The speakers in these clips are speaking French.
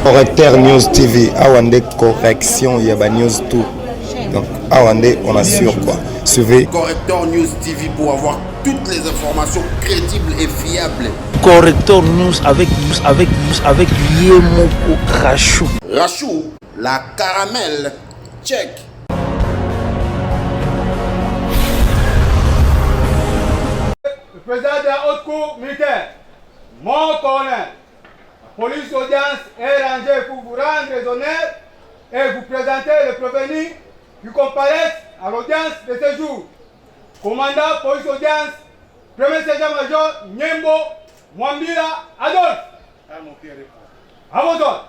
Correcteur News TV, Awande correction, il y a News tout. Donc, Awande, on assure quoi. Suivez. Correcteur News TV pour avoir toutes les informations crédibles et fiables. Correcteur News avec Yemoko Rachou. Rachou, la caramel, check. Le président de la haute cour militaire, mon colonel, la police d'audience est rangée pour vous rendre les honneurs et vous présenter le prévenu qui comparaissent à l'audience de ce jour. Commandant police audience, premier sergent-major Nyembo Mwambila Adolphe. À vos ordres.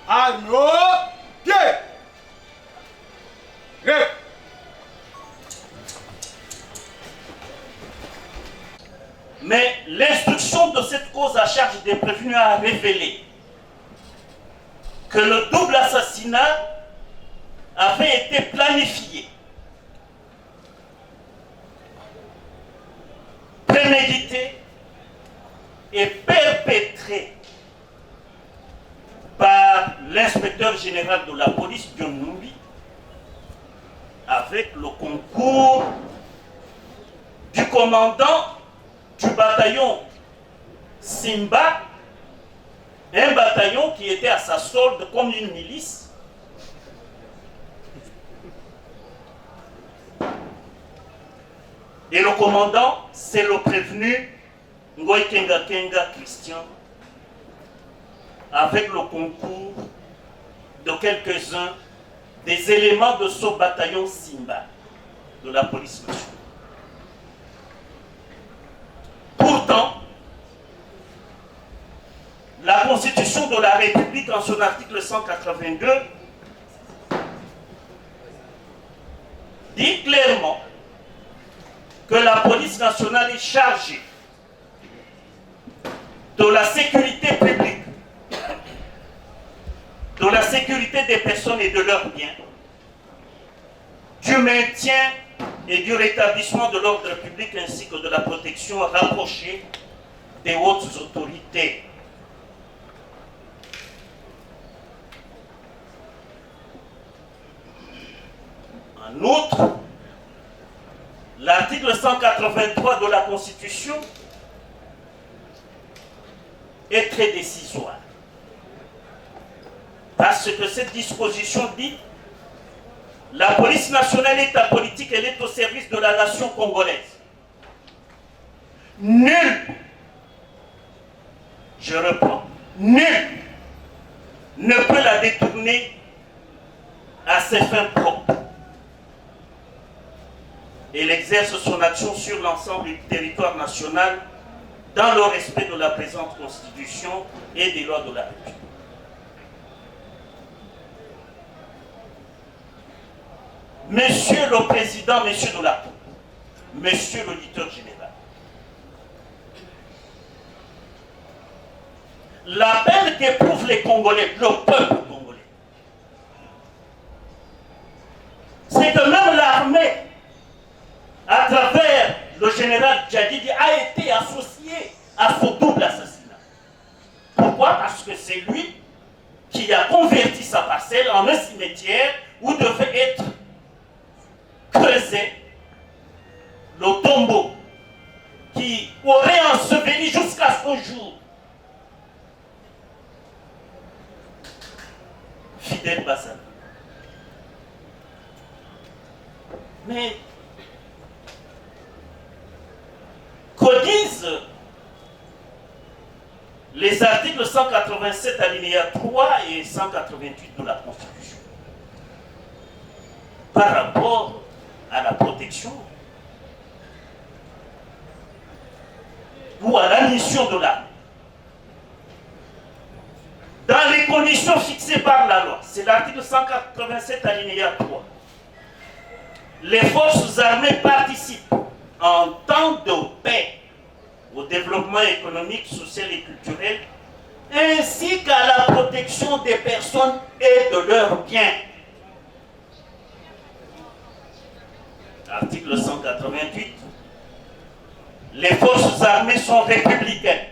Armes au pied. Rep. Mais l'instruction de cette cause à charge des prévenus a révélé que le double assassinat avait été planifié, prémédité et perpétré par l'inspecteur général de la police, John Numbi, avec le concours du commandant du bataillon Simba, un bataillon qui était à sa solde comme une milice. Et le commandant, c'est le prévenu Ngoy Kenga Kenga Christian, avec le concours de quelques-uns des éléments de ce bataillon Simba de la police nationale. Pourtant, la Constitution de la République, en son article 182, dit clairement que la police nationale est chargée de la sécurité publique, de la sécurité des personnes et de leurs biens, du maintien et du rétablissement de l'ordre public ainsi que de la protection rapprochée des hautes autorités. En outre, l'article 183 de la Constitution est très décisoire. Parce que cette disposition dit: la police nationale est apolitique, elle est au service de la nation congolaise. Nul, je reprends, nul ne peut la détourner à ses fins propres. Elle exerce son action sur l'ensemble du territoire national dans le respect de la présente Constitution et des lois de la République. Monsieur le Président, Monsieur de la Cour, Monsieur l'auditeur général, la peine qu'éprouvent les Congolais, le peuple congolais, c'est que même l'armée, à travers le général Djadidi, a été associée à ce double assassinat. Pourquoi? Parce que c'est lui qui a converti sa parcelle en un cimetière où devait être creusé le tombeau qui aurait enseveli jusqu'à ce jour Fidel Bassana. Mais que disent les articles 187 alinéa 3 et 188 de la Constitution par rapport à la protection ou à la mission de l'armée dans les conditions fixées par la loi? C'est l'article 187 alinéa 3. Les forces armées participent en temps de paix au développement économique, social et culturel, ainsi qu'à la protection des personnes et de leurs biens. Article 188 Les forces armées sont républicaines.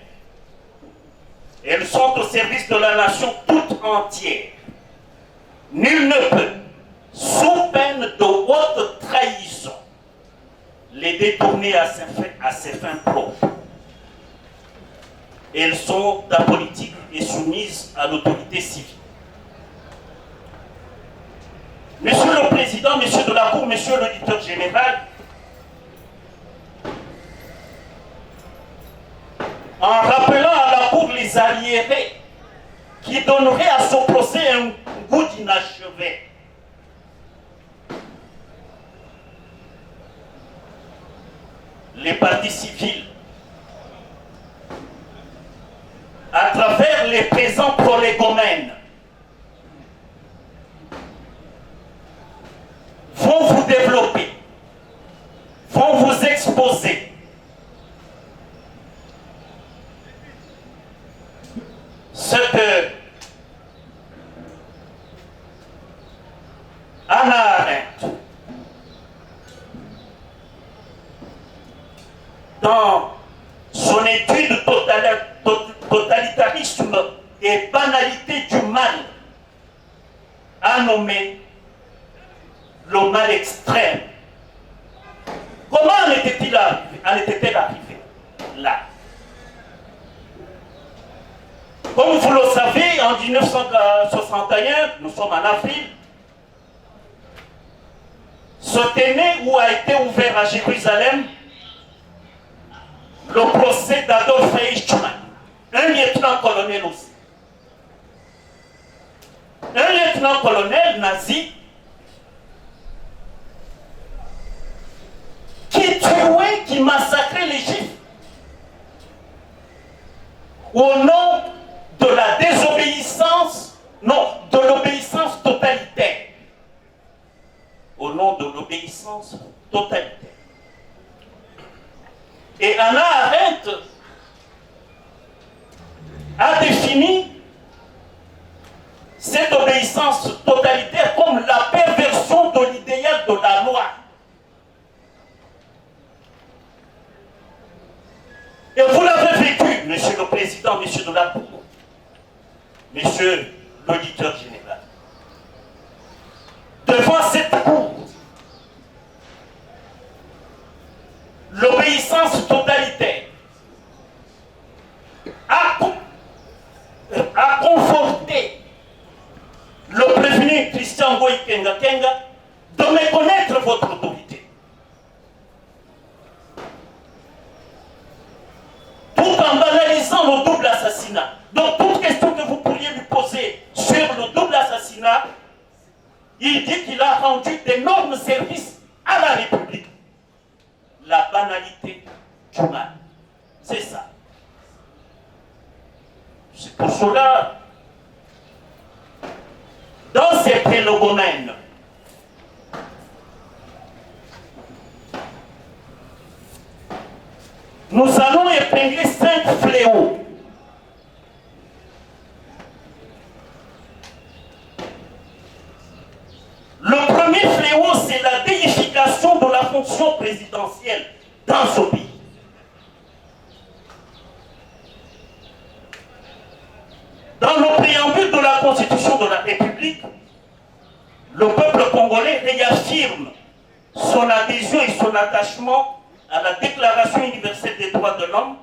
Elles sont au service de la nation toute entière. Nul ne peut, sous peine de haute trahison, les détourner à ses fins propres. Elles sont apolitiques et soumises à l'autorité civile. Monsieur le Président, Monsieur de la Cour, Monsieur l'auditeur général, en rappelant à la Cour les arriérés qui donneraient à ce procès un goût d'inachevé, les partis civils, à travers les présents prolégomènes, vont vous développer, vont vous exposer ce que Hannah Arendt, dans son étude totalitarisme et banalité du mal, a nommé le mal extrême. Comment en était-elle arrivée là? Comme vous le savez, en 1961, nous sommes en avril, se tenait ou a été ouvert à Jérusalem le procès d'Adolf Eichmann, un lieutenant-colonel aussi. Un lieutenant-colonel nazi qui tuait, qui massacrait les Juifs au nom de la désobéissance, non, de l'obéissance totalitaire. Au nom de l'obéissance totalitaire. Et Hannah Arendt a défini cette obéissance totalitaire comme la perversion de l'idéal de la loi. Et vous l'avez vécu, Monsieur le Président, Monsieur de la Cour, Monsieur l'auditeur général. Devant cette Cour, l'obéissance totalitaire a conforté le prévenu Christian Ngoï Kenga de méconnaître votre autorité. Tout en banalisant le double assassinat. Donc toute question que vous pourriez lui poser sur le double assassinat, il dit qu'il a rendu d'énormes services à la République. La banalité du mal. C'est ça. C'est pour cela, dans ces prélogomènes, nous allons épingler 5 fléaux. Le premier fléau, c'est la déification de la fonction présidentielle dans ce pays. Dans le préambule de la Constitution de la République, le peuple congolais réaffirme son adhésion et son attachement à la Déclaration universelle des droits de l'homme,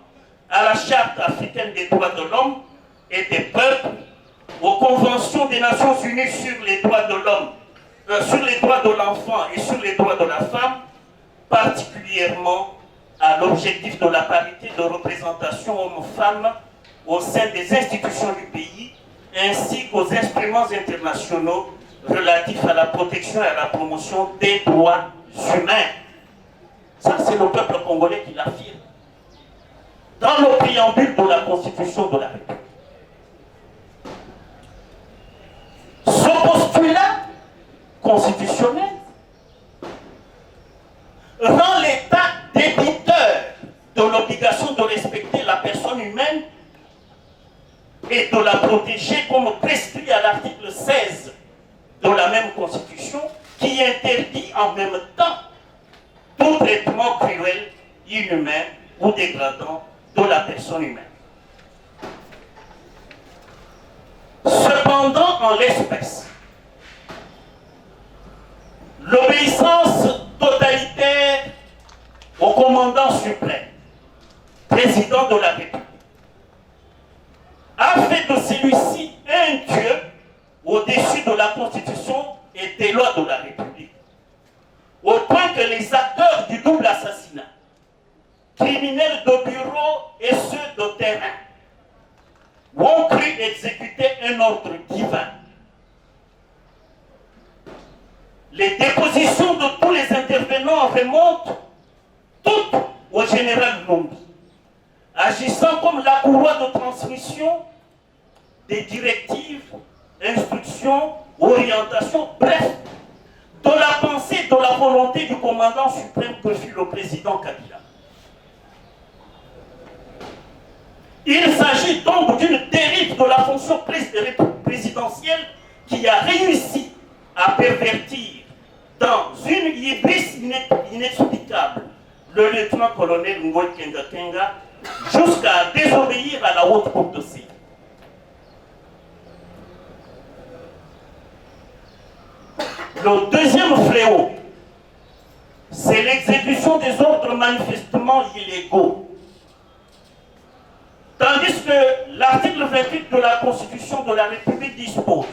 à la Charte africaine des droits de l'homme et des peuples, aux conventions des Nations unies sur les droits de l'homme, sur les droits de l'enfant et sur les droits de la femme, particulièrement à l'objectif de la parité de représentation homme-femme au sein des institutions du pays, ainsi qu'aux instruments internationaux relatifs à la protection et à la promotion des droits humains. Ça, c'est le peuple congolais qui l'affirme. Dans le préambule de la Constitution de la République. Ce postulat constitutionnel rend l'État débiteur de l'obligation de respecter la personne humaine et de la protéger comme prescrit à l'article 16 de la même Constitution qui interdit en même temps tout traitement cruel, inhumain ou dégradant de la personne humaine. Cependant, en l'espèce, l'obéissance totalitaire au commandant suprême, président de la République, a fait de celui-ci un dieu au-dessus de la Constitution et des lois de la République, au point que les acteurs du double assassinat, criminels de bureau et ceux de terrain, ont cru exécuter un ordre divin. Les dépositions de tous les intervenants remontent toutes au général Lumbi, agissant comme la courroie de transmission des directives, instructions, orientations, bref, de la pensée, de la volonté du commandant suprême que fut le président Kabila. Il s'agit donc d'une dérive de la fonction présidentielle qui a réussi à pervertir dans une hybris inexplicable le lieutenant-colonel Ngoy Kenga Kenga jusqu'à désobéir à la haute cour de Séville. Le deuxième fléau, c'est l'exécution des ordres manifestement illégaux. Tandis que l'article 28 de la Constitution de la République dispose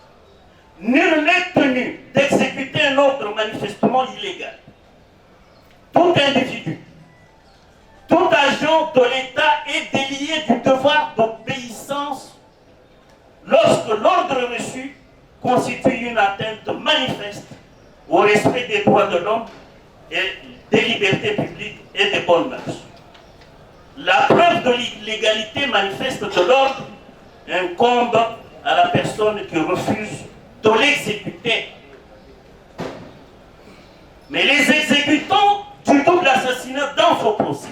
« Nul n'est tenu d'exécuter un ordre manifestement illégal. Tout individu, tout agent de l'État est délié du devoir d'obéissance lorsque l'ordre reçu constitue une atteinte manifeste au respect des droits de l'homme et des libertés publiques et des bonnes mœurs. La preuve de l'illégalité manifeste de l'ordre incombe à la personne qui refuse de l'exécuter. Mais les exécutants du double assassinat dans ce procès,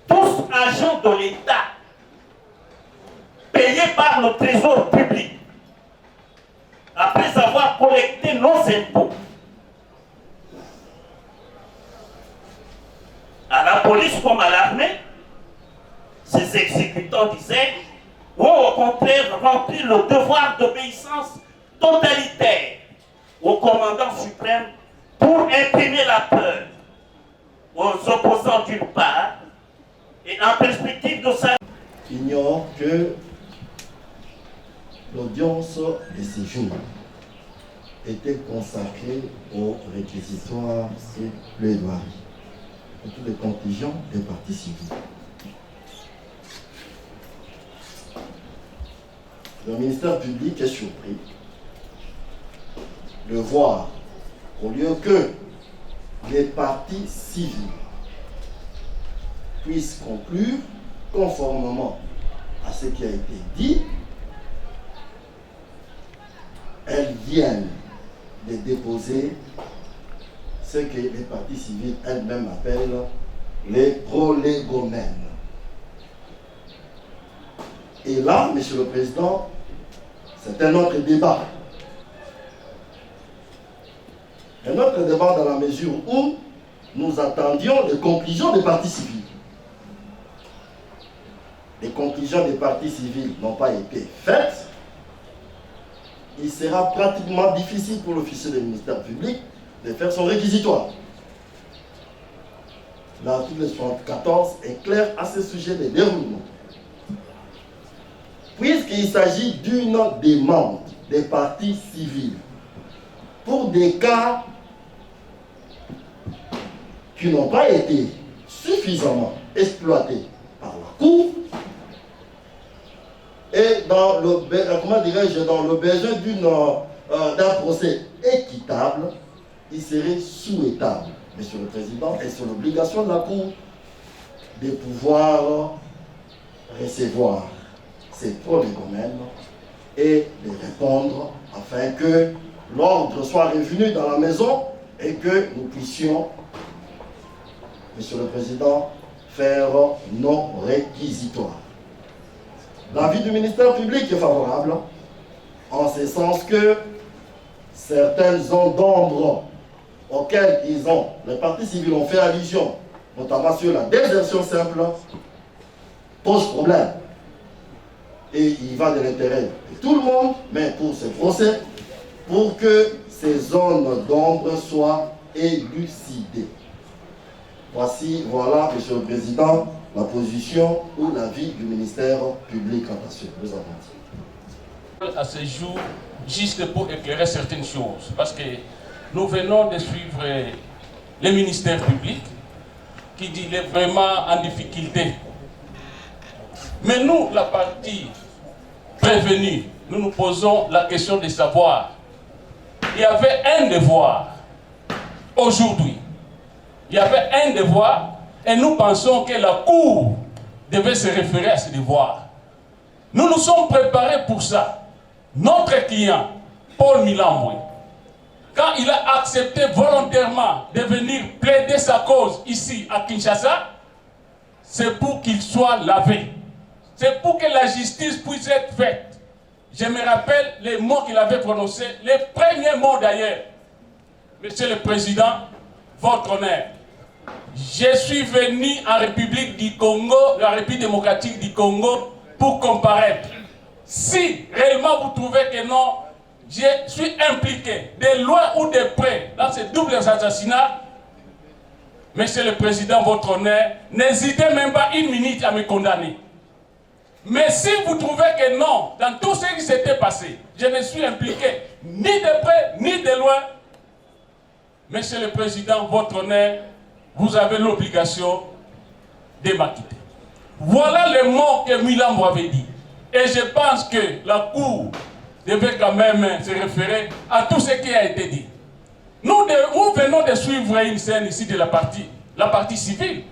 tous agents de l'État, payés par le trésor public, après avoir collecté nos impôts, à la police comme à l'armée, ces exécutants disaient, ont au contraire rempli le devoir d'obéissance totalitaire au commandant suprême pour imprimer la peur aux opposants d'une part et en perspective de sa... Ignore que l'audience de ces jours était consacrée aux réquisitoires et plaidoiries de tous les contingents des partis civils. Le ministère public est surpris de voir, au lieu que les partis civils puissent conclure conformément à ce qui a été dit, elles viennent de déposer ce que les partis civils elles-mêmes appellent les prolégomènes. Et là, Monsieur le Président, c'est un autre débat. Un autre débat dans la mesure où nous attendions les conclusions des partis civils. Les conclusions des partis civils n'ont pas été faites. Il sera pratiquement difficile pour l'officier du ministère public de faire son réquisitoire. L'article 74 est clair à ce sujet de déroulement. Puisqu'il s'agit d'une demande des partis civils pour des cas qui n'ont pas été suffisamment exploités par la Cour et dans le, dans le besoin d'un procès équitable, il serait souhaitable, Monsieur le Président, et c'est l'obligation de la Cour de pouvoir recevoir ces prolégomènes et de répondre afin que l'ordre soit revenu dans la maison et que nous puissions, Monsieur le Président, faire nos réquisitoires. L'avis du ministère public est favorable, en ce sens que certaines zones d'ombre auxquelles les partis civils ont fait allusion notamment sur la désertion simple, pose problème. Et il va de l'intérêt de tout le monde, mais pour ce procès, pour que ces zones d'ombre soient élucidées. Voilà, Monsieur le Président, la position ou l'avis du ministère public en nation. Nous avons dit. À ce jour, juste pour éclairer certaines choses, parce que nous venons de suivre le ministère public qui dit qu'il est vraiment en difficulté. Mais nous, la partie prévenue, nous nous posons la question de savoir. Il y avait un devoir aujourd'hui. Il y avait un devoir et nous pensons que la Cour devait se référer à ce devoir. Nous nous sommes préparés pour ça. Notre client, Paul Milambwe, quand il a accepté volontairement de venir plaider sa cause ici à Kinshasa, c'est pour qu'il soit lavé. C'est pour que la justice puisse être faite. Je me rappelle les mots qu'il avait prononcés, les premiers mots d'ailleurs. Monsieur le Président, votre honneur, je suis venu en République du Congo, la République démocratique du Congo, pour comparaître. Si réellement vous trouvez que non, je suis impliqué de loin ou de près dans ces doubles assassinats, Monsieur le Président, votre honneur, n'hésitez même pas une minute à me condamner. Mais si vous trouvez que non, dans tout ce qui s'était passé, je ne suis impliqué ni de près ni de loin, Monsieur le Président, votre honneur, vous avez l'obligation de m'acquitter. Voilà les mots que Milambwe avait dit. Et je pense que la Cour devait quand même se référer à tout ce qui a été dit. Nous venons de suivre une scène ici de la partie civile.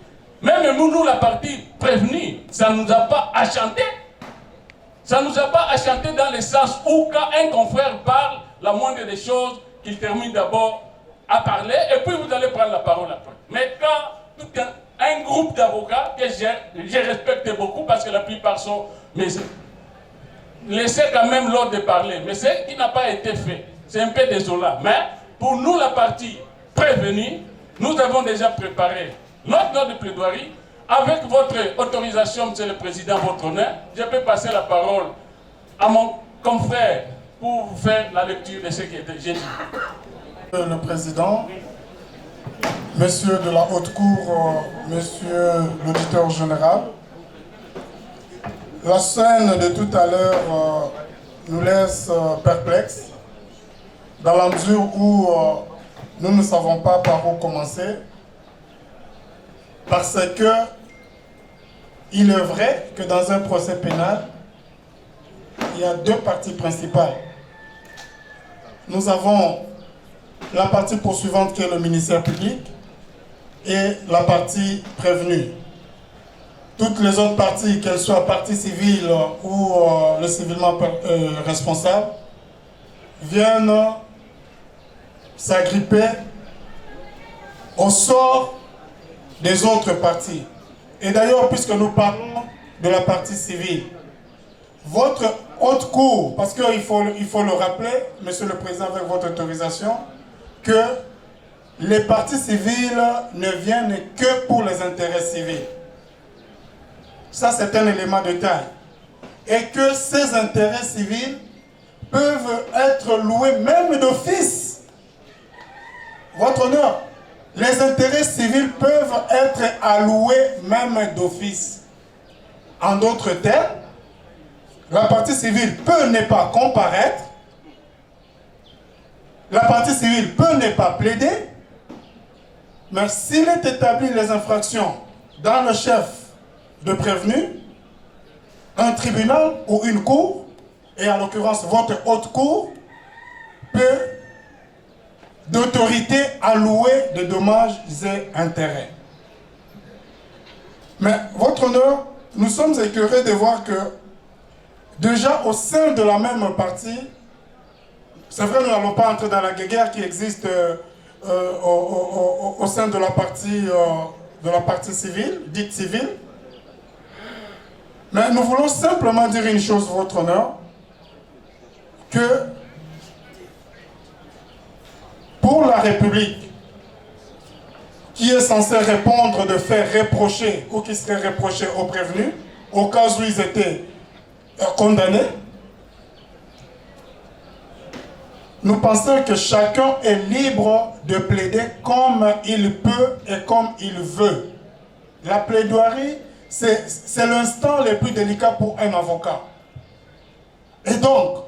Même nous, la partie prévenue, ça ne nous a pas achanté. Ça ne nous a pas achanté dans le sens où quand un confrère parle, la moindre des choses, qu'il termine d'abord à parler et puis vous allez prendre la parole après. Mais quand tout un groupe d'avocats que je respecte beaucoup parce que la plupart sont... Mais laissez quand même l'ordre de parler. Mais ce qui n'a pas été fait, c'est un peu désolant. Mais pour nous, la partie prévenue, nous avons déjà préparé notre note de plaidoirie. Avec votre autorisation, Monsieur le Président, votre honneur, je peux passer la parole à mon confrère pour vous faire la lecture de ce qui était dit. Le Président, Monsieur de la Haute Cour, Monsieur l'auditeur général, la scène de tout à l'heure nous laisse perplexes dans la mesure où nous ne savons pas par où commencer, parce que il est vrai que dans un procès pénal, il y a deux parties principales. Nous avons la partie poursuivante qui est le ministère public et la partie prévenue. Toutes les autres parties, qu'elles soient partie civile ou le civilement responsable, viennent s'agripper au sort des autres parties. Et d'ailleurs, puisque nous parlons de la partie civile, votre haute cour, parce qu'il faut le rappeler, Monsieur le Président, avec votre autorisation, que les parties civiles ne viennent que pour les intérêts civils. Ça, c'est un élément de taille. Et que ces intérêts civils peuvent être loués même d'office. Votre honneur, les intérêts civils peuvent être alloués même d'office. En d'autres termes, la partie civile peut ne pas comparaître, la partie civile peut ne pas plaider, mais s'il est établi les infractions dans le chef de prévenu, un tribunal ou une cour, et en l'occurrence votre haute cour, peut d'autorité allouer de dommages et intérêts. Mais votre honneur, nous sommes écœurés de voir que déjà au sein de la même partie, c'est vrai, nous n'allons pas entrer dans la guerre qui existe au sein de la partie civile, dite civile, mais nous voulons simplement dire une chose, votre honneur, que pour la République, qui est censé répondre de faits reprochés ou qui seraient reprochés aux prévenus, au cas où ils étaient condamnés. Nous pensons que chacun est libre de plaider comme il peut et comme il veut. La plaidoirie, c'est l'instant le plus délicat pour un avocat. Et donc,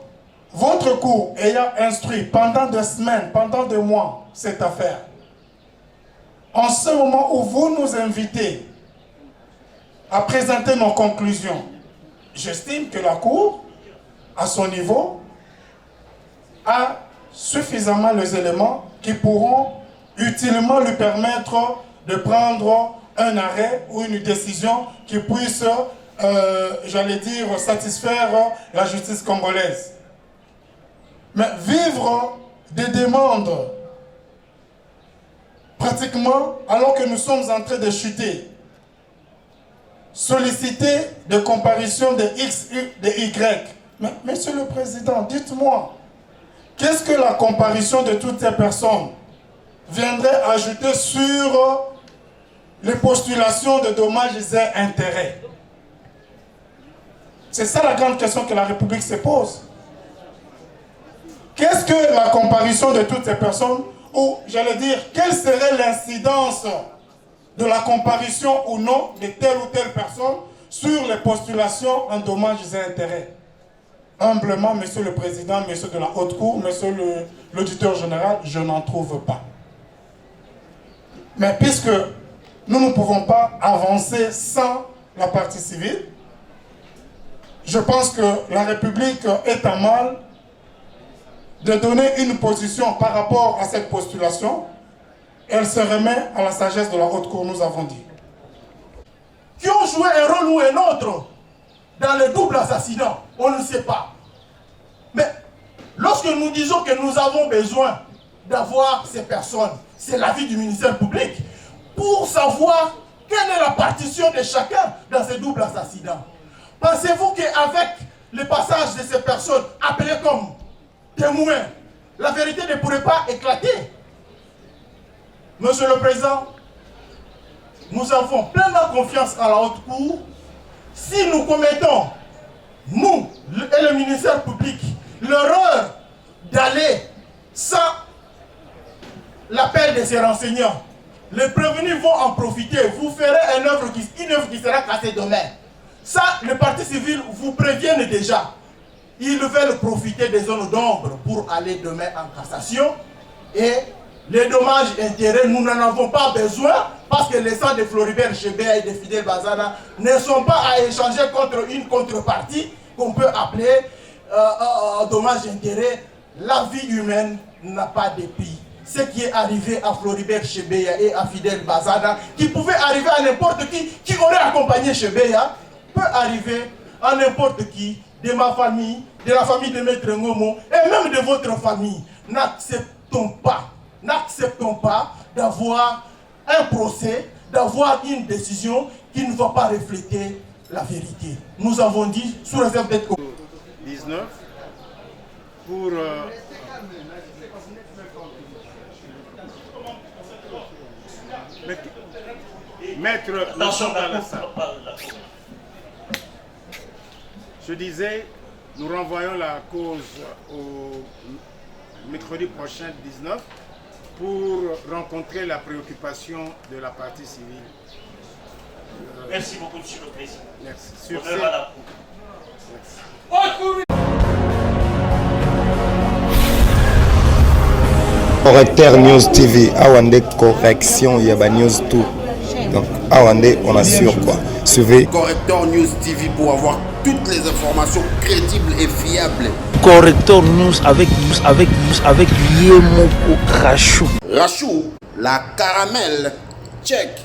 votre cour ayant instruit pendant des semaines, pendant des mois, cette affaire, en ce moment où vous nous invitez à présenter nos conclusions, j'estime que la cour, à son niveau, a suffisamment les éléments qui pourront utilement lui permettre de prendre un arrêt ou une décision qui puisse, j'allais dire, satisfaire la justice congolaise. Mais vivre des demandes, pratiquement, alors que nous sommes en train de chuter, solliciter des comparutions de X, de Y. Mais, Monsieur le Président, dites-moi, qu'est-ce que la comparution de toutes ces personnes viendrait ajouter sur les postulations de dommages et intérêts? C'est ça la grande question que la République se pose. Qu'est-ce que la comparution de toutes ces personnes, ou j'allais dire, quelle serait l'incidence de la comparution ou non de telle ou telle personne sur les postulations en dommages et intérêts? Humblement, Monsieur le Président, Monsieur de la Haute Cour, Monsieur l'auditeur général, je n'en trouve pas. Mais puisque nous ne pouvons pas avancer sans la partie civile, je pense que la République est à mal de donner une position par rapport à cette postulation. Elle se remet à la sagesse de la Haute Cour, nous avons dit. Qui ont joué un rôle ou un autre dans le double assassinat, on ne sait pas. Mais lorsque nous disons que nous avons besoin d'avoir ces personnes, c'est l'avis du ministère public, pour savoir quelle est la partition de chacun dans ce double assassinat. Pensez-vous qu'avec le passage de ces personnes appelées comme témoins, la vérité ne pourrait pas éclater? Monsieur le Président, nous avons pleinement confiance en la Haute Cour. Si nous commettons, nous et le ministère public, l'erreur d'aller sans l'appel de ces renseignants, les prévenus vont en profiter. Vous ferez une œuvre qui sera cassée demain. Ça, le parti civil vous préviennent déjà. Ils veulent profiter des zones d'ombre pour aller demain en cassation. Et les dommages intérêts, nous n'en avons pas besoin parce que les sangs de Floribert Chebeya et de Fidel Bazana ne sont pas à échanger contre une contrepartie qu'on peut appeler dommages intérêts. La vie humaine n'a pas de prix. Ce qui est arrivé à Floribert Chebeya et à Fidel Bazana, qui pouvait arriver à n'importe qui aurait accompagné Chebeya, peut arriver à n'importe qui, de ma famille, de la famille de Maître Ngomo, et même de votre famille. N'acceptons pas d'avoir un procès, d'avoir une décision qui ne va pas refléter la vérité. Nous avons dit, sous réserve d'être 19 pour mettre le son dans la salle. Je disais, nous renvoyons la cause au mercredi prochain 19 pour rencontrer la préoccupation de la partie civile. Merci beaucoup, Monsieur le Président. Merci. Sur Honneur à la Cour. Correcteur News TV, Awande correction, il y a news tout. Donc, Awande, on assure quoi. Suivez Correcteur News TV pour avoir toutes les informations crédibles et fiables. Correcteur News avec Yemoko Rachou. Rachou, la caramel, check.